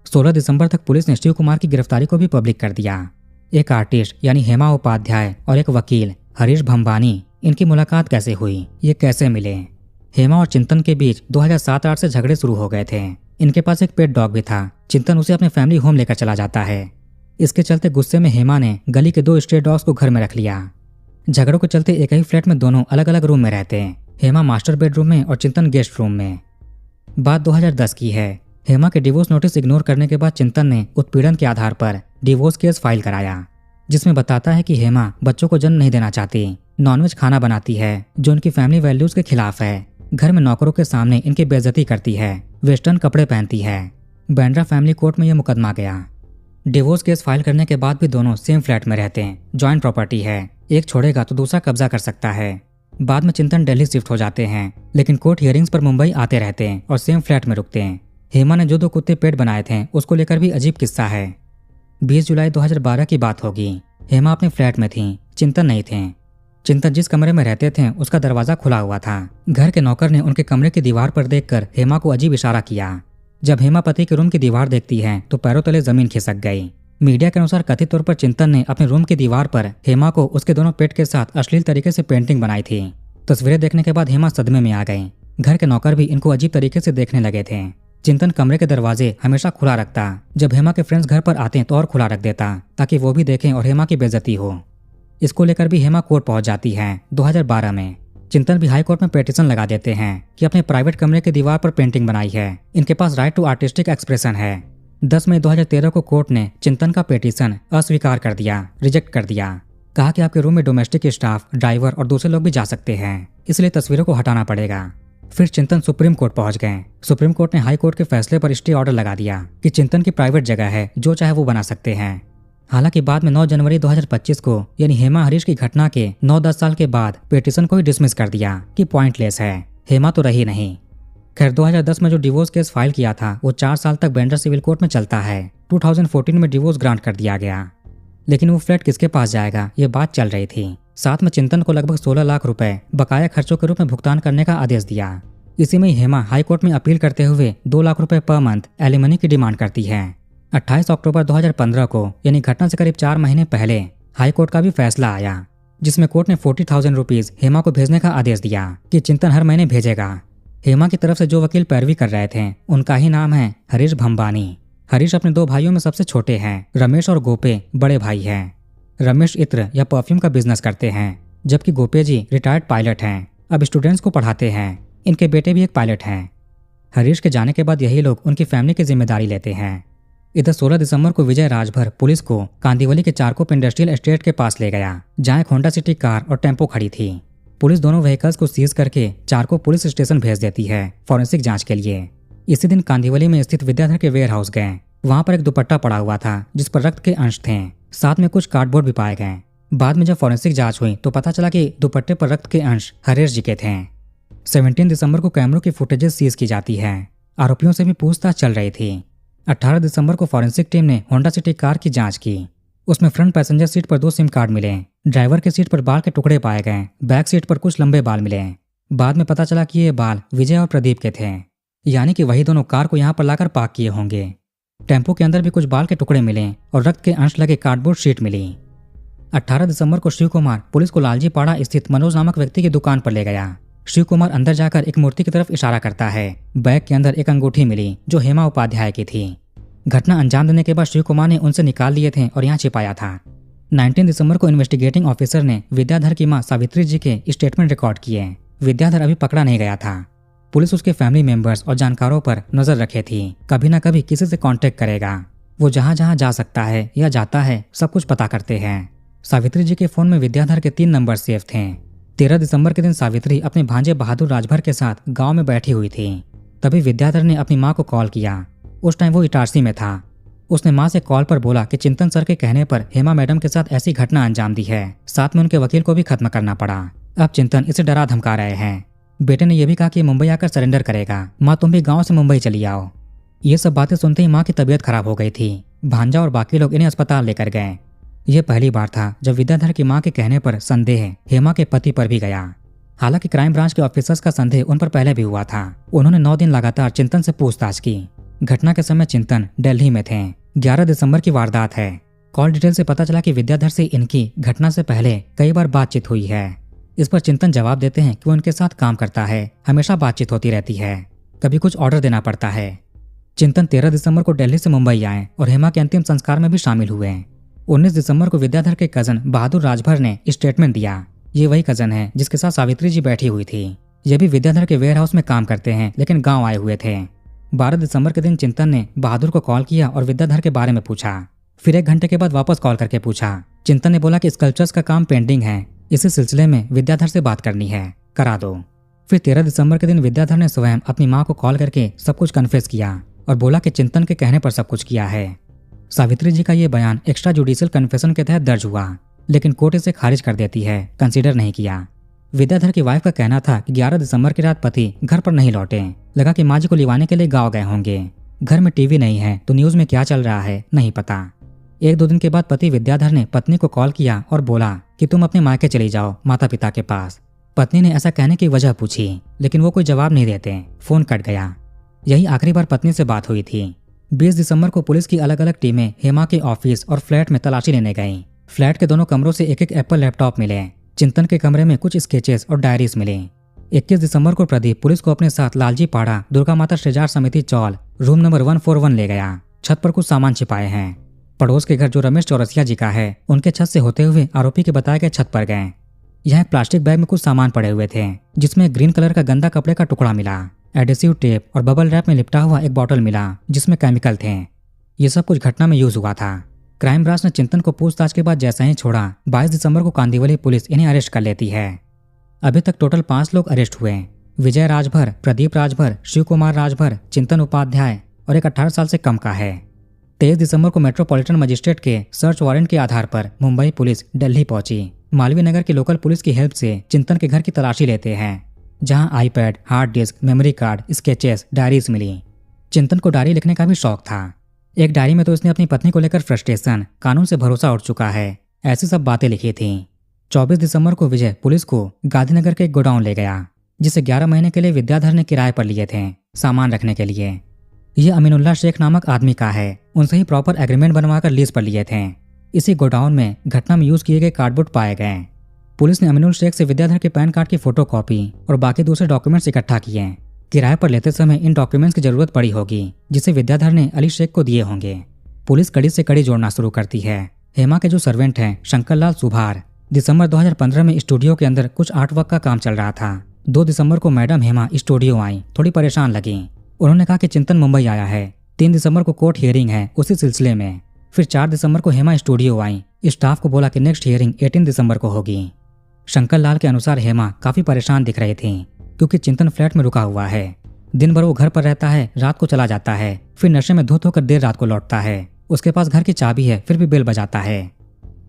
16 दिसंबर तक पुलिस ने शिव कुमार की गिरफ्तारी को भी पब्लिक कर दिया। एक आर्टिस्ट यानी हेमा उपाध्याय और एक वकील हरीश भंबानी, इनकी मुलाकात कैसे हुई, ये कैसे मिले? हेमा और चिंतन के बीच 2007-8 से झगड़े शुरू हो गए थे। इनके पास एक पेट डॉग भी था। चिंतन उसे अपने फैमिली होम लेकर चला जाता है। इसके चलते गुस्से में हेमा ने गली के 2 स्ट्रे डॉग्स को घर में रख लिया। झगड़ों के चलते एक ही फ्लैट में दोनों अलग अलग रूम में रहते हैं। हेमा मास्टर बेडरूम में और चिंतन गेस्ट रूम में। बात 2010 की है। हेमा के डिवोर्स नोटिस इग्नोर करने के बाद चिंतन ने उत्पीड़न के आधार पर डिवोर्स केस फाइल कराया, जिसमें बताता है कि हेमा बच्चों को जन्म नहीं देना चाहती, नॉनवेज खाना बनाती है जो उनकी फैमिली वैल्यूज के खिलाफ है, घर में नौकरों के सामने इनकी बेइज्जती करती है, वेस्टर्न कपड़े पहनती है। बैंड्रा फैमिली कोर्ट में यह मुकदमा गया। डिवोर्स केस फाइल करने के बाद भी दोनों सेम फ्लैट में रहते हैं। जॉइंट प्रॉपर्टी है, एक छोड़ेगा तो दूसरा कब्जा कर सकता है। बाद में चिंतन दिल्ली शिफ्ट हो जाते हैं, लेकिन कोर्ट हियरिंग्स पर मुंबई आते रहते हैं और सेम फ्लैट में रुकते हैं। हेमा ने जो 2 कुत्ते पेट बनाए थे उसको लेकर भी अजीब किस्सा है। 20 जुलाई 2012 की बात होगी। हेमा अपने फ्लैट में थी, चिंतन नहीं थे। चिंतन जिस कमरे में रहते थे उसका दरवाजा खुला हुआ था। घर के नौकर ने उनके कमरे की दीवार पर देखकर हेमा को अजीब इशारा किया। जब हेमा पति के रूम की दीवार देखती है तो पैरों तले जमीन खिसक गई। मीडिया के अनुसार कथित तौर पर चिंतन ने अपने रूम की दीवार पर हेमा को उसके दोनों पेट के साथ अश्लील तरीके से पेंटिंग बनाई थी। तस्वीरें देखने के बाद हेमा सदमे में आ गई। घर के नौकर भी इनको अजीब तरीके से देखने लगे थे। चिंतन कमरे के दरवाजे हमेशा खुला रखता, जब हेमा के फ्रेंड्स घर पर आते तो और खुला रख देता ताकि वो भी देखें और हेमा की बेइज्जती हो। इसको लेकर भी हेमा कोर्ट पहुंच जाती है। 2012 में चिंतन भी हाई कोर्ट में पिटीशन लगा देते हैं कि अपने प्राइवेट कमरे की दीवार पर पेंटिंग बनाई है, इनके पास राइट टू आर्टिस्टिक एक्सप्रेशन है। 10 मई 2013 को कोर्ट ने चिंतन का पिटीशन अस्वीकार कर दिया, रिजेक्ट कर दिया। कहा कि आपके रूम में डोमेस्टिक स्टाफ, ड्राइवर और दूसरे लोग भी जा सकते हैं, इसलिए तस्वीरों को हटाना पड़ेगा। फिर चिंतन सुप्रीम कोर्ट पहुंच गए। सुप्रीम कोर्ट ने हाई कोर्ट के फैसले पर स्टे ऑर्डर लगा दिया कि चिंतन की प्राइवेट जगह है, जो चाहे वो बना सकते हैं। हालांकि बाद में 9 जनवरी 2025 को यानी हेमा हरीश की घटना के 9-10 साल के बाद पिटीशन को ही डिसमिस कर दिया कि पॉइंटलेस है, हेमा तो रही नहीं। खैर 2010 में जो डिवोर्स केस फाइल किया था वो 4 साल तक बैंड्रा सिविल कोर्ट में चलता है। 2014 में डिवोर्स ग्रांट कर दिया गया, लेकिन वो फ्लैट किसके पास जाएगा ये बात चल रही थी। साथ में चिंतन को लगभग 16 लाख रुपए बकाया खर्चों के रूप में भुगतान करने का आदेश दिया। इसी में हेमा हाई कोर्ट में अपील करते हुए 2 लाख रुपए पर मंथ एलिमनी की डिमांड करती है। 28 अक्टूबर 2015 को यानी घटना से करीब 4 महीने पहले हाई कोर्ट का भी फैसला आया, जिसमें कोर्ट ने 40,000 रुपीज हेमा को भेजने का आदेश दिया कि चिंतन हर महीने भेजेगा। हेमा की तरफ से जो वकील पैरवी कर रहे थे उनका ही नाम है हरीश भंबानी। हरीश अपने 2 भाइयों में सबसे छोटे हैं। रमेश और गोपे बड़े भाई हैं। रमेश इत्र या परफ्यूम का बिजनेस करते हैं, जबकि गोपे जी रिटायर्ड पायलट हैं, अब स्टूडेंट्स को पढ़ाते हैं। इनके बेटे भी एक पायलट हैं। हरीश के जाने के बाद यही लोग उनकी फैमिली की जिम्मेदारी लेते हैं। इधर 16 दिसंबर को विजय राजभर पुलिस को कांदीवली के चारकोप इंडस्ट्रियल एस्टेट के पास ले गया, जहां एक होंडा सिटी कार और टेम्पो खड़ी थी। पुलिस दोनों व्हीकल्स को सीज करके चारकोप पुलिस स्टेशन भेज देती है फॉरेंसिक जांच के लिए। इसी दिन कांदीवली में स्थित विद्याधर के वेयर हाउस गए। वहां पर एक दुपट्टा पड़ा हुआ था जिस पर रक्त के अंश थे, साथ में कुछ कार्डबोर्ड भी पाए गए। बाद में जब फॉरेंसिक जांच हुई तो पता चला कि दुपट्टे पर रक्त के अंश हरीश जी के थे। 17 दिसंबर को कैमरों की फुटेजेस सीज की जाती है। आरोपियों से भी पूछताछ चल रही थी। 18 दिसंबर को फॉरेंसिक टीम ने होंडा सिटी कार की जांच की। उसमें फ्रंट पैसेंजर सीट पर 2 सिम कार्ड मिले, ड्राइवर की सीट पर बाल के टुकड़े पाए गए, बैक सीट पर कुछ लंबे बाल मिले। बाद में पता चला कि ये बाल विजय और प्रदीप के थे, यानी कि वही दोनों कार को यहाँ पर लाकर पार्क किए होंगे। टेम्पो के अंदर भी कुछ बाल के टुकड़े मिले और रक्त के अंश लगे कार्डबोर्ड शीट मिली। 18 दिसंबर को शिव कुमार पुलिस को लालजी पाड़ा स्थित मनोज नामक व्यक्ति की दुकान पर ले गया। शिव कुमार अंदर जाकर एक मूर्ति की तरफ इशारा करता है। बैग के अंदर एक अंगूठी मिली जो हेमा उपाध्याय की थी। घटना अंजाम देने के बाद शिव कुमार ने उनसे निकाल लिए थे और यहाँ छिपाया था। 19 दिसंबर को इन्वेस्टिगेटिंग ऑफिसर ने विद्याधर की मां सावित्री जी के स्टेटमेंट रिकॉर्ड किए। विद्याधर अभी पकड़ा नहीं गया था। पुलिस उसके फैमिली मेंबर्स और जानकारों पर नजर रखे थी। कभी ना कभी किसी से कांटेक्ट करेगा। वो जहां जहां जा सकता है या जाता है सब कुछ पता करते हैं। सावित्री जी के फोन में विद्याधर के 3 नंबर सेव थे। 13 दिसंबर के दिन सावित्री अपने भांजे बहादुर राजभर के साथ गांव में बैठी हुई थी। तभी विद्याधर ने अपनी मां को कॉल किया। उस टाइम वो इटारसी में था। उसने मां से कॉल पर बोला कि चिंतन सर के कहने पर हेमा मैडम के साथ ऐसी घटना अंजाम दी है, साथ में उनके वकील को भी खत्म करना पड़ा। अब चिंतन इसे डरा धमका रहे हैं। बेटे ने यह भी कहा कि मुंबई आकर सरेंडर करेगा। माँ तुम भी गाँव से मुंबई चली आओ। ये सब बातें सुनते ही माँ की तबीयत खराब हो गई थी। भांजा और बाकी लोग इन्हें अस्पताल लेकर गए। यह पहली बार था जब विद्याधर की मां के कहने पर संदेह हेमा के पति पर भी गया। हालांकि क्राइम ब्रांच के ऑफिसर्स का संदेह उन पर पहले भी हुआ था। उन्होंने 9 दिन लगातार चिंतन से पूछताछ की। घटना के समय चिंतन दिल्ली में थे। 11 दिसंबर की वारदात है। कॉल डिटेल से पता चला कि विद्याधर से इनकी घटना से पहले कई बार बातचीत हुई है। इस पर चिंतन जवाब देते हैं कि वो उनके साथ काम करता है, हमेशा बातचीत होती रहती है, कभी कुछ ऑर्डर देना पड़ता है। चिंतन 13 दिसंबर को दिल्ली से मुंबई आए और हेमा के अंतिम संस्कार में भी शामिल हुए। 19 दिसंबर को विद्याधर के कजन बहादुर राजभर ने स्टेटमेंट दिया। ये वही कजन है जिसके साथ सावित्री जी बैठी हुई थी। ये भी विद्याधर के वेयर हाउस में काम करते हैं, लेकिन गांव आए हुए थे। 12 दिसंबर के दिन चिंतन ने बहादुर को कॉल किया और विद्याधर के बारे में पूछा। फिर 1 घंटे के बाद वापस कॉल करके पूछा। चिंतन ने बोला कि स्कल्पचर्स का काम पेंडिंग है, इसी सिलसिले में विद्याधर से बात करनी है, करा दो। फिर 13 दिसंबर के दिन विद्याधर ने स्वयं अपनी माँ को कॉल करके सब कुछ कन्फेस किया और बोला कि चिंतन के कहने पर सब कुछ किया है। सावित्री जी का ये बयान एक्स्ट्रा जुडिशियल कन्फेशन के तहत दर्ज हुआ, लेकिन कोर्ट इसे खारिज कर देती है, कंसीडर नहीं किया। विद्याधर की वाइफ का कहना था कि 11 दिसंबर की रात पति घर पर नहीं लौटे, लगा कि माँ जी को लिवाने के लिए गाँव गए होंगे। घर में टीवी नहीं है तो न्यूज में क्या चल रहा है नहीं पता। 1-2 दिन के बाद पति विद्याधर ने पत्नी को कॉल किया और बोला कि तुम अपने मायके चली जाओ माता पिता के पास। पत्नी ने ऐसा कहने की वजह पूछी, लेकिन वो कोई जवाब नहीं देते, फोन कट गया। यही आखिरी बार पत्नी से बात हुई थी। 20 दिसंबर को पुलिस की अलग अलग टीमें हेमा के ऑफिस और फ्लैट में तलाशी लेने गईं। फ्लैट के दोनों कमरों से एक एप्पल लैपटॉप मिले। चिंतन के कमरे में कुछ स्केचेस और डायरीज मिले। 21 दिसंबर को प्रदीप पुलिस को अपने साथ लालजी पाड़ा दुर्गा माता श्रेजार समिति चौल रूम नंबर 141 ले गया। छत पर कुछ सामान छिपाए हैं। पड़ोस के घर जो रमेश चौरसिया जी का है, उनके छत से होते हुए आरोपी के बताए गए छत पर गए। यह एक प्लास्टिक बैग में कुछ सामान पड़े हुए थे, जिसमें ग्रीन कलर का गंदा कपड़े का टुकड़ा मिला, एडेसिव टेप और बबल रैप में लिपटा हुआ एक बॉटल मिला जिसमें केमिकल थे। ये सब कुछ घटना में यूज हुआ था। क्राइम ब्रांच ने चिंतन को पूछताछ के बाद जैसा ही छोड़ा, 22 दिसंबर को कांदिवली पुलिस इन्हें अरेस्ट कर लेती है। अभी तक टोटल 5 लोग अरेस्ट हुए। विजय राजभर, प्रदीप राजभर, शिव कुमार राजभर, चिंतन उपाध्याय और एक 18 साल से कम का है। 23 दिसंबर को मेट्रोपॉलिटन मजिस्ट्रेट के सर्च वारंट के आधार पर मुंबई पुलिस दिल्ली पहुंची। मालवीय नगर की लोकल पुलिस की हेल्प से चिंतन के घर की तलाशी लेते हैं, जहां iPad, hard disk, memory card, sketches, diaries मिली। चिंतन को डायरी लिखने का भी शौक था। एक डायरी में तो इसने अपनी पत्नी को लेकर फ्रस्ट्रेशन, कानून से भरोसा उठ चुका है, ऐसी सब बातें लिखी थी। 24 दिसंबर को विजय पुलिस को गांधीनगर के एक गोडाउन ले गया, जिसे 11 महीने के लिए विद्याधर ने किराए पर लिए थे सामान रखने के लिए। यह अमीनुल्लाह शेख नामक आदमी का है, उनसे ही प्रॉपर एग्रीमेंट बनवाकर लीज पर लिए थे। इसी गोडाउन में घटना में यूज किए गए कार्डबोर्ड पाए गए। पुलिस ने अमीनुल शेख से विद्याधर के पैन कार्ड की फोटोकॉपी और बाकी दूसरे डॉक्यूमेंट्स इकट्ठा किए। किराए पर लेते समय इन डॉक्यूमेंट्स की जरूरत पड़ी होगी, जिसे विद्याधर ने अली शेख को दिए होंगे। पुलिस कड़ी से कड़ी जोड़ना शुरू करती है। हेमा के जो सर्वेंट हैं शंकरलाल सुभार, दिसंबर 2015 में स्टूडियो के अंदर कुछ आर्टवर्क का काम चल रहा था। 2 दिसंबर को मैडम हेमा स्टूडियो आई, थोड़ी परेशान लगी। उन्होंने कहा कि चिंतन मुंबई आया है। 3 दिसंबर को कोर्ट हियरिंग है उसी सिलसिले में। फिर 4 दिसंबर को हेमा स्टूडियो आई। स्टाफ को बोला कि नेक्स्ट हियरिंग 18 दिसंबर को होगी। शंकर लाल के अनुसार हेमा काफी परेशान दिख रही थी, क्योंकि चिंतन फ्लैट में रुका हुआ है। दिन भर वो घर पर रहता है, रात को चला जाता है, फिर नशे में धुत होकर देर रात को लौटता है। उसके पास घर की चाबी है, फिर भी बेल बजाता है।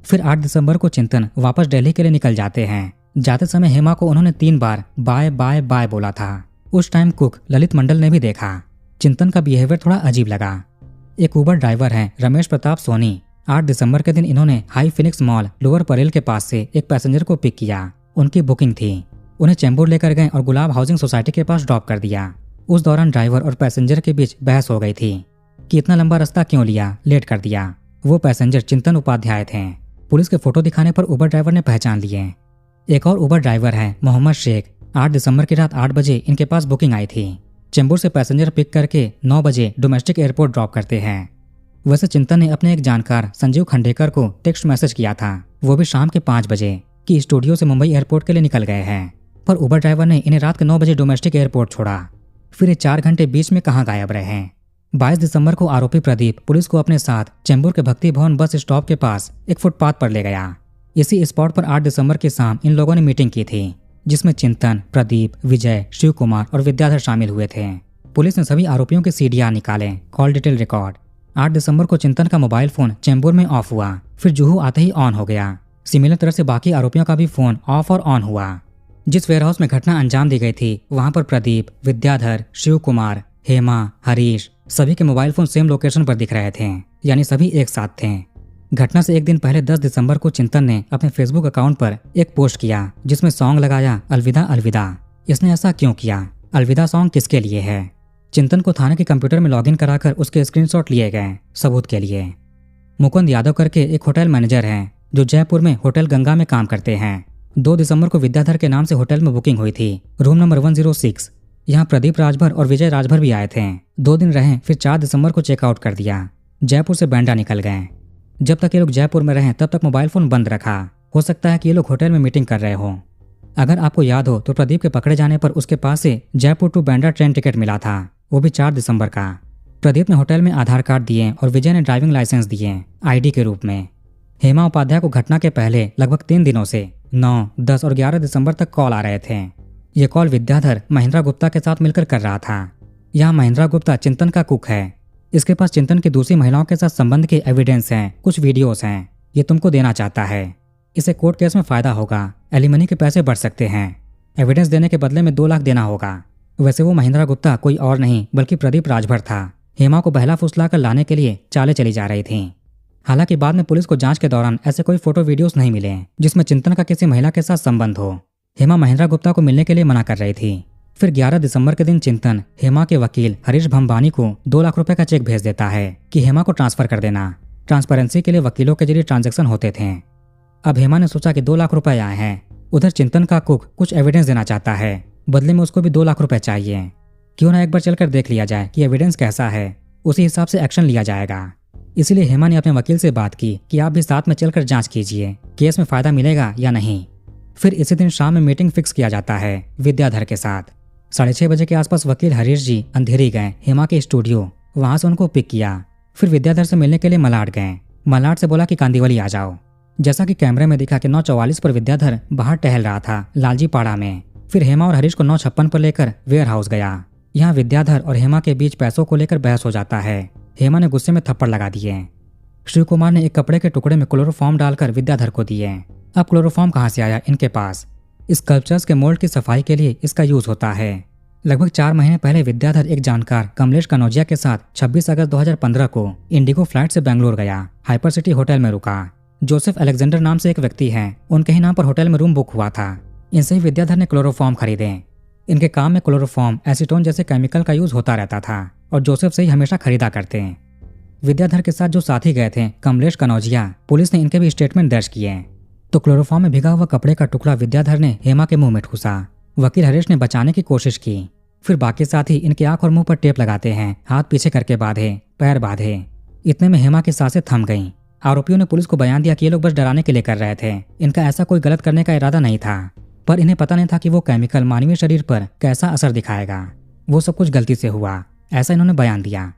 फिर 8 दिसंबर को चिंतन वापस दिल्ली के लिए निकल जाते हैं। जाते समय हेमा को उन्होंने 3 बार बाय बाय बाय बोला था। उस टाइम कुक ललित मंडल ने भी देखा। चिंतन का बिहेवियर थोड़ा अजीब लगा। एक उबर ड्राइवर है रमेश प्रताप सोनी। 8 दिसंबर के दिन इन्होंने high Phoenix mall lower Parel के पास से एक पैसेंजर को पिक किया। उनकी बुकिंग थी। उन्हें चेंबूर लेकर गए और गुलाब हाउसिंग सोसाइटी के पास ड्रॉप कर दिया। उस दौरान ड्राइवर और पैसेंजर के बीच बहस हो गई थी कि इतना लंबा रास्ता क्यों लिया, लेट कर दिया। वो पैसेंजर चिंतन उपाध्याय थे। पुलिस के फोटो दिखाने पर उबर ड्राइवर ने पहचान लिए। एक और उबर ड्राइवर है मोहम्मद शेख। 8 दिसंबर की रात 8 बजे इनके पास बुकिंग आई थी। चेंबूर से पैसेंजर पिक करके 9 बजे डोमेस्टिक एयरपोर्ट ड्रॉप करते हैं। वैसे चिंतन ने अपने एक जानकार संजीव खंडेकर को टेक्स्ट मैसेज किया था, वो भी शाम के 5 बजे, कि स्टूडियो से मुंबई एयरपोर्ट के लिए निकल गए हैं। पर उबर ड्राइवर ने इन्हें रात के 9 बजे डोमेस्टिक एयरपोर्ट छोड़ा। फिर ये 4 घंटे बीच में कहाँ गायब रहे। 22 दिसंबर को आरोपी प्रदीप पुलिस को अपने साथ चेंबूर के भक्ति भवन बस स्टॉप के पास एक फुटपाथ पर ले गया। इसी स्पॉट पर 8 दिसंबर की शाम इन लोगों ने मीटिंग की थी, जिसमें चिंतन, प्रदीप, विजय, शिव कुमार और विद्याधर शामिल हुए थे। पुलिस ने सभी आरोपियों के सीडीआर निकाले, कॉल डिटेल रिकॉर्ड। 8 दिसंबर को चिंतन का मोबाइल फोन चेंबूर में ऑफ हुआ, फिर जुहू आते ही ऑन हो गया। सिमिलर तरह से बाकी आरोपियों का भी फोन ऑफ और ऑन हुआ। जिस वेयरहाउस में घटना अंजाम दी गई थी, वहां पर प्रदीप, विद्याधर, शिव कुमार, हेमा, हरीश सभी के मोबाइल फोन सेम लोकेशन पर दिख रहे थे, यानी सभी एक साथ थे। घटना से एक दिन पहले 10 दिसंबर को चिंतन ने अपने फेसबुक अकाउंट पर एक पोस्ट किया, जिसमें सॉन्ग लगाया अलविदा अलविदा। इसने ऐसा क्यों किया? अलविदा सॉन्ग किसके लिए है? चिंतन को थाने के कंप्यूटर में लॉगिन कराकर उसके स्क्रीनशॉट लिए गए सबूत के लिए। मुकुंद यादव करके एक होटल मैनेजर हैं, जो जयपुर में होटल गंगा में काम करते हैं। 2 दिसंबर को विद्याधर के नाम से होटल में बुकिंग हुई थी, रूम नंबर 106। यहाँ प्रदीप राजभर और विजय राजभर भी आए थे। 2 दिन रहे, फिर 4 दिसंबर को चेकआउट कर दिया। जयपुर से बैंड्रा निकल गए। जब तक ये लोग जयपुर में रहे तब तक मोबाइल फोन बंद रखा। हो सकता है कि ये लोग होटल में मीटिंग कर रहे हो। अगर आपको याद हो तो प्रदीप के पकड़े जाने पर उसके पास से Jaipur to Bandra train ticket मिला था, वो भी 4 दिसंबर का। प्रदीप ने होटल में आधार कार्ड दिए और विजय ने ड्राइविंग लाइसेंस दिए आईडी के रूप में। हेमा उपाध्याय को घटना के पहले लगभग 3 दिनों से 9, 10 और 11 दिसंबर तक कॉल आ रहे थे। ये कॉल विद्याधर महिंद्रा गुप्ता के साथ मिलकर कर रहा था। यहाँ महिंद्रा गुप्ता चिंतन का कुक है। इसके पास चिंतन की दूसरी महिलाओं के साथ संबंध के एविडेंस हैं, कुछ वीडियोस हैं। ये तुमको देना चाहता है। इसे कोर्ट केस में फायदा होगा, एलिमनी के पैसे बढ़ सकते हैं। एविडेंस देने के बदले में 2 लाख देना होगा। वैसे वो महिंद्रा गुप्ता कोई और नहीं बल्कि प्रदीप राजभर था। हेमा को बहला फुसला कर लाने के लिए चालें चली जा रही थी। हालांकि बाद में पुलिस को जांच के दौरान ऐसे कोई फोटो वीडियोस नहीं मिले जिसमें चिंतन का किसी महिला के साथ संबंध हो। हेमा महिंद्रा गुप्ता को मिलने के लिए मना कर रही थी। फिर 11 दिसंबर के दिन चिंतन हेमा के वकील हरीश भंबानी को 2 लाख रुपए का चेक भेज देता है कि हेमा को ट्रांसफर कर देना। ट्रांसपेरेंसी के लिए वकीलों के जरिए ट्रांजैक्शन होते थे। अब हेमा ने सोचा कि 2 लाख रुपए आए हैं। उधर चिंतन का कुक कुछ एविडेंस देना चाहता है, बदले में उसको भी 2 लाख रुपए चाहिए। क्यों ना एक बार चलकर देख लिया जाए कि एविडेंस कैसा है, उसी हिसाब से एक्शन लिया जाएगा। इसीलिए हेमा ने अपने वकील से बात की कि आप भी साथ में चलकर जांच कीजिए, केस में फायदा मिलेगा या नहीं। फिर इसी दिन शाम में मीटिंग फिक्स किया जाता है विद्याधर के साथ। 6:30 बजे के आसपास वकील हरीश जी अंधेरी गए हेमा के स्टूडियो। वहां से उनको पिक किया। फिर विद्याधर से मिलने के लिए मलाड गए। मलाड से बोला कि कांदीवली आ जाओ। जैसा कि कैमरे में दिखा कि 9:44 पर विद्याधर बाहर टहल रहा था लालजी पाड़ा में। फिर हेमा और हरीश को 9:56 पर लेकर वेयर हाउस गया। यहाँ विद्याधर और हेमा के बीच पैसों को लेकर बहस हो जाता है। हेमा ने गुस्से में थप्पड़ लगा दिए। शिव कुमार ने एक कपड़े के टुकड़े में क्लोरोफॉर्म डालकर विद्याधर को दिए। अब क्लोरोफॉर्म कहाँ से आया इनके पास? स्कल्पचर्स के मोल्ड की सफाई के लिए इसका यूज होता है। लगभग 4 महीने पहले विद्याधर एक जानकार कमलेश कनौजिया के साथ 26 अगस्त 2015 को इंडिगो फ्लाइट से बेंगलोर गया। हाइपर सिटी होटल में रुका। जोसेफ अलेक्जेंडर नाम से एक व्यक्ति हैं, उनके ही नाम पर होटल में रूम बुक हुआ था। इनसे ही विद्याधर ने क्लोरोफॉर्म खरीदे। इनके काम में क्लोरोफॉर्म, एसीटोन जैसे केमिकल का यूज होता रहता था और जोसेफ से ही हमेशा खरीदा करते हैं। विद्याधर के साथ जो साथी गए थे कमलेश कनौजिया, पुलिस ने इनके भी स्टेटमेंट दर्ज किए। तो क्लोरोफॉर्म में भिगा हुआ कपड़े का टुकड़ा विद्याधर ने हेमा के मुंह में ठूसा। वकील हरीश ने बचाने की कोशिश की। फिर बाकी साथी इनके आंख और मुंह पर टेप लगाते हैं, हाथ पीछे करके बांधे, पैर बांधे। इतने में हेमा की सांसें थम गईं। आरोपियों ने पुलिस को बयान दिया कि ये लोग बस डराने के लिए कर रहे थे, इनका ऐसा कोई गलत करने का इरादा नहीं था। पर इन्हें पता नहीं था कि वो केमिकल मानवीय शरीर पर कैसा असर दिखाएगा। वो सब कुछ गलती से हुआ, ऐसा इन्होंने बयान दिया।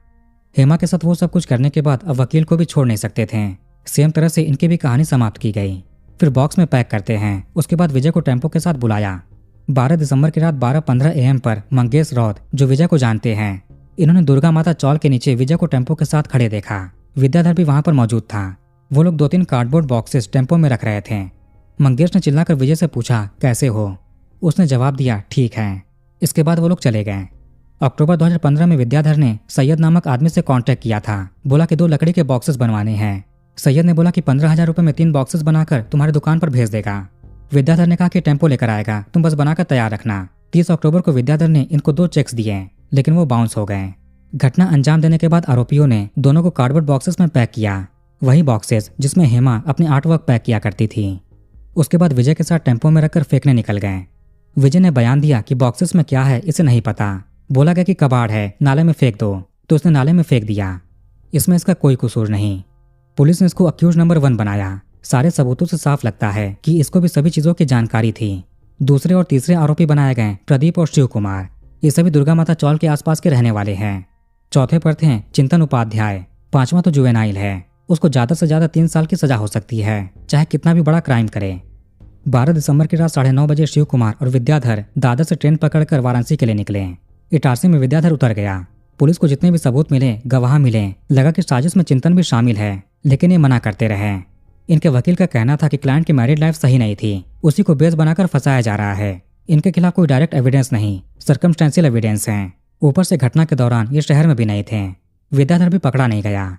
हेमा के साथ वो सब कुछ करने के बाद अब वकील को भी छोड़ नहीं सकते थे। सेम तरह से इनकी भी कहानी समाप्त की गई। फिर बॉक्स में पैक करते हैं। उसके बाद विजय को टेम्पो के साथ बुलाया। 12 दिसंबर की रात 12:15 AM पर मंगेश रौत, जो विजय को जानते हैं, इन्होंने दुर्गा माता चौल के नीचे विजय को टेम्पो के साथ खड़े देखा। विद्याधर भी वहां पर मौजूद था। वो लोग 2-3 कार्डबोर्ड बॉक्सेस टेम्पो में रख रहे थे। मंगेश ने चिल्लाकर विजय से पूछा, कैसे हो? उसने जवाब दिया, ठीक है। इसके बाद वो लोग चले गए। अक्टूबर 2015 में विद्याधर ने सैयद नामक आदमी से कांटेक्ट किया था। बोला कि 2 लकड़ी के बॉक्सेस बनवाने हैं। सैयद ने बोला कि 15,000 रुपये में 3 बॉक्सेस बनाकर तुम्हारी दुकान पर भेज देगा। विद्याधर ने कहा कि टेम्पो लेकर आएगा, तुम बस बनाकर तैयार रखना। 30 अक्टूबर को विद्याधर ने इनको 2 चेक्स दिए, लेकिन वो बाउंस हो गए। घटना अंजाम देने के बाद आरोपियों ने दोनों को कार्डबोर्ड बॉक्सेस में पैक किया, वही बॉक्सेस जिसमें हेमा अपने आर्टवर्क पैक किया करती थी। उसके बाद विजय के साथ टेम्पो में रखकर फेंकने निकल गए। विजय ने बयान दिया कि बॉक्सेस में क्या है इसे नहीं पता। बोला गया कि कबाड़ है, नाले में फेंक दो, तो उसने नाले में फेंक दिया। इसमें इसका कोई कसूर नहीं। पुलिस ने इसको अक्यूज नंबर 1 बनाया। सारे सबूतों से साफ लगता है कि इसको भी सभी चीजों की जानकारी थी। दूसरे और तीसरे आरोपी बनाए गए प्रदीप और शिव कुमार। ये सभी दुर्गा माता चौल के आसपास के रहने वाले हैं। चौथे पर थे चिंतन उपाध्याय। 5वां तो जुवेनाइल है, उसको ज्यादा से ज्यादा 3 साल की सजा हो सकती है, चाहे कितना भी बड़ा क्राइम करे। 12 दिसंबर की रात 9:30 बजे शिव कुमार और विद्याधर दादर से ट्रेन पकड़कर वाराणसी के लिए निकले। इटारसी में विद्याधर उतर गया। पुलिस को जितने भी सबूत मिले, गवाह मिले, लगा कि साजिश में चिंतन भी शामिल है, लेकिन ये मना करते रहे। इनके वकील का कहना था कि क्लाइंट की मैरिड लाइफ सही नहीं थी, उसी को बेस बनाकर फंसाया जा रहा है। इनके खिलाफ कोई डायरेक्ट एविडेंस नहीं, सर्कमस्टेंशियल एविडेंस है। ऊपर से घटना के दौरान ये शहर में भी नहीं थे। विद्याधर भी पकड़ा नहीं गया।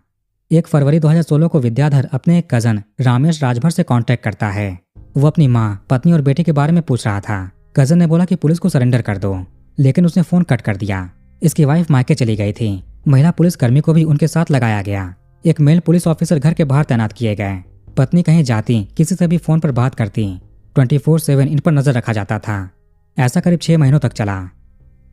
1 फरवरी 2016 को विद्याधर अपने एक कजन रामेश राजभर से कांटेक्ट करता है। वो अपनी माँ, पत्नी और बेटी के बारे में पूछ रहा था। कजन ने बोला कि पुलिस को सरेंडर कर दो, लेकिन उसने फोन कट कर दिया। इसकी वाइफ मायके चली गई थी। महिला पुलिसकर्मी को भी उनके साथ लगाया गया। एक मेल पुलिस ऑफिसर घर के बाहर तैनात किए गए। पत्नी कहीं जाती, किसी से भी फोन पर बात करती, 24/7 इन पर नजर रखा जाता था। ऐसा करीब 6 महीनों तक चला।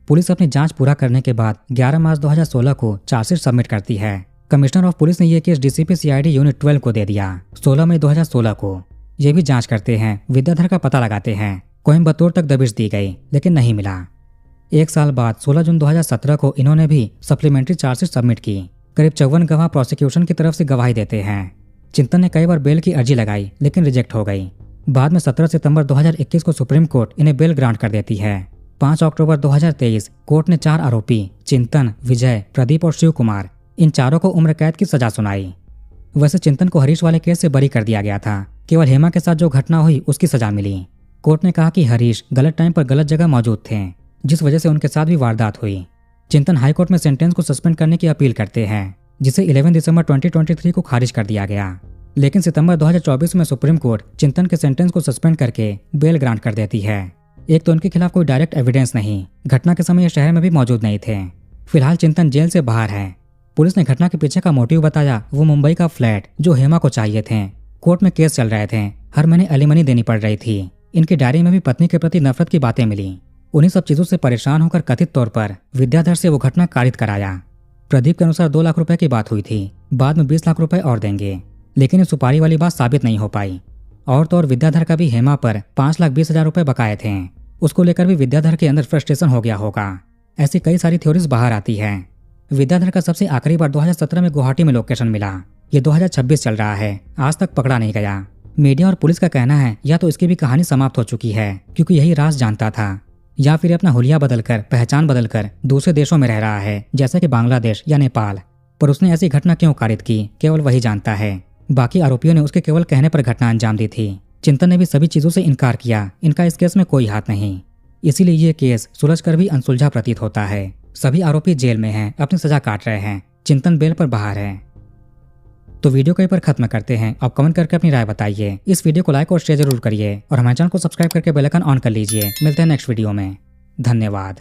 पुलिस अपनी जांच पूरा करने के बाद 11 मार्च 2016 को चार्जशीट सबमिट करती है। कमिश्नर ऑफ पुलिस ने यह केस डीसीपी सीआईडी यूनिट 12 को दे दिया 16 मई 2016 को। ये भी जांच करते हैं, विद्याधर का पता लगाते हैं। कोयम्बतूर तक दबिश दी गई, लेकिन नहीं मिला। एक साल बाद 16 जून 2017 को इन्होंने भी सप्लीमेंट्री चार्जशीट सबमिट की। करीब 54 गवाह प्रोसिक्यूशन की तरफ से गवाही देते हैं। चिंतन ने कई बार बेल की अर्जी लगाई लेकिन रिजेक्ट हो गई। बाद में 17 सितंबर 2021 को सुप्रीम कोर्ट इन्हें बेल ग्रांट कर देती है। 5 अक्टूबर 2023 कोर्ट ने 4 आरोपी चिंतन, विजय, प्रदीप और शिव कुमार इन चारों को उम्र कैद की सजा सुनाई। वैसे चिंतन को हरीश वाले केस से बरी कर दिया गया था, केवल हेमा के साथ जो घटना हुई उसकी सजा मिली। कोर्ट ने कहा कि हरीश गलत टाइम पर गलत जगह मौजूद थे, जिस वजह से उनके साथ भी वारदात हुई। चिंतन हाईकोर्ट में सेंटेंस को सस्पेंड करने की अपील करते हैं, जिसे 11 दिसंबर 2023 को खारिज कर दिया गया। लेकिन सितंबर 2024 में सुप्रीम कोर्ट चिंतन के सेंटेंस को सस्पेंड करके बेल ग्रांट कर देती है। एक तो उनके खिलाफ कोई डायरेक्ट एविडेंस नहीं, घटना के समय ये शहर में भी मौजूद नहीं थे। फिलहाल चिंतन जेल से बाहर है। पुलिस ने घटना के पीछे का मोटिव बताया वो मुंबई का फ्लैट जो हेमा को चाहिए थे। कोर्ट में केस चल रहे थे, हर महीने एलिमनी देनी पड़ रही थी। इनकी डायरी में भी पत्नी के प्रति नफरत की बातें मिली। उन्हीं सब चीजों से परेशान होकर कथित तौर पर विद्याधर से वो घटना कारित कराया। प्रदीप के अनुसार 2 लाख रुपए की बात हुई थी, बाद में 20 लाख रुपए और देंगे, लेकिन ये सुपारी वाली बात साबित नहीं हो पाई। और तो और विद्याधर का भी हेमा पर 5,20,000 रुपए बकाए थे। उसको लेकर भी विद्याधर के अंदर फ्रस्ट्रेशन हो गया होगा। ऐसी कई सारी थ्योरीज बाहर आती है। विद्याधर का सबसे आखिरी बार 2017 में गुवाहाटी में लोकेशन मिला। ये 2026 चल रहा है, आज तक पकड़ा नहीं गया। मीडिया और पुलिस का कहना है या तो इसकी भी कहानी समाप्त हो चुकी है क्योंकि यही राज जानता था, या फिर अपना हुलिया बदलकर, पहचान बदलकर दूसरे देशों में रह रहा है, जैसे कि बांग्लादेश या नेपाल। पर उसने ऐसी घटना क्यों कारित की, केवल वही जानता है। बाकी आरोपियों ने उसके केवल कहने पर घटना अंजाम दी थी। चिंतन ने भी सभी चीजों से इनकार किया, इनका इस केस में कोई हाथ नहीं। इसीलिए ये केस सुलझकर भी अनसुलझा प्रतीत होता है। सभी आरोपी जेल में हैं, अपनी सजा काट रहे हैं। चिंतन बेल पर बाहर है। तो वीडियो को यहीं पर खत्म करते हैं। आप कमेंट करके अपनी राय बताइए। इस वीडियो को लाइक और शेयर जरूर करिए और हमारे चैनल को सब्सक्राइब करके बेल आइकन ऑन कर लीजिए। मिलते हैं नेक्स्ट वीडियो में। धन्यवाद।